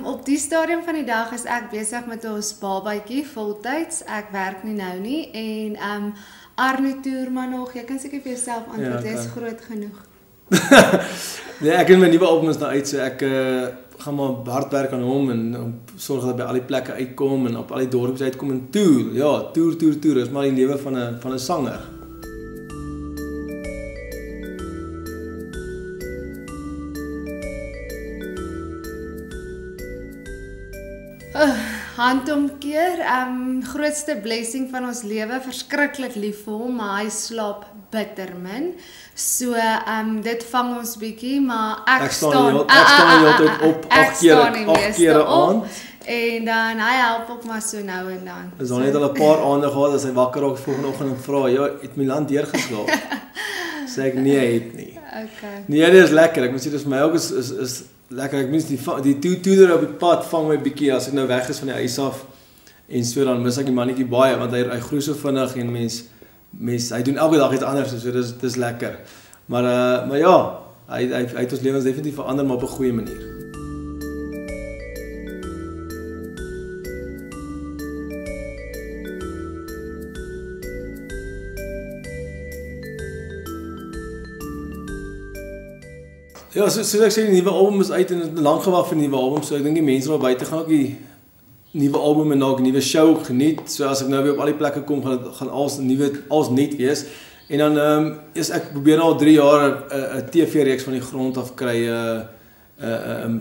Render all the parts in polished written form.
Op die stadium van die dag is ek besig met ons babatjie voltyds. Ek werk nie nou nie en Arno toer maar nog. Jy kan seker vir jouself antwoord, jy is groot genoeg. Nee, ek in my nuwe album is nou uit, so ek gaan maar hard werk aan hom en sorg dat hy by al die plekke uitkom en op al die dorpies uitkom en toer. Ja, toer, is maar die lewe van 'n sanger. Handomkeer, grootste blessing van ons lewe, verskriklik lief vir hom, maar hy slaap bitter min. So, dit vang ons bietjie, maar ek staan heeltyd op 8 keer 'n aand. En dan hy help ook maar so nou en dan. Is daar net al 'n paar aande gehad as hy wakker raak volgende oggend en vra, "Ja, het Milan deurgeslaap?" Sê ek nee, hy het nie. Okay. Nee, dit is lekker. Ek moet sê dis vir my ook is lekker. Ek mens die toeder op die pad vang my bietjie as ek nou weg is van die huis af. En so dan mis ek die mannetjie baie want hy groei so vinnig en mens hy doen elke dag iets anders, so dis lekker. Maar ja, hy het ons lewens definitief verander maar op 'n goeie manier. Ja, soos ek sê, die nuwe album is uit en het lank gewag vir die nuwe album, so ek dink die mense daar buite gaan ook die nuwe album en dalk 'n nuwe show geniet. So as ek nou weer op al die plekke kom, gaan alles nuut wees. En dan ek probeer nou al 3 jaar 'n TV-reeks van die grond af kry.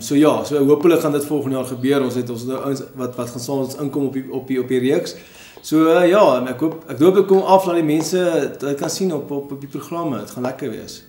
So hopelik gaan dit volgende jaar gebeur. Ons nou ouens wat gaan saam inkom op die reeks. So ja, en ek hoop dit kom af dat die mense dit kan sien op die programme. Dit gaan lekker wees.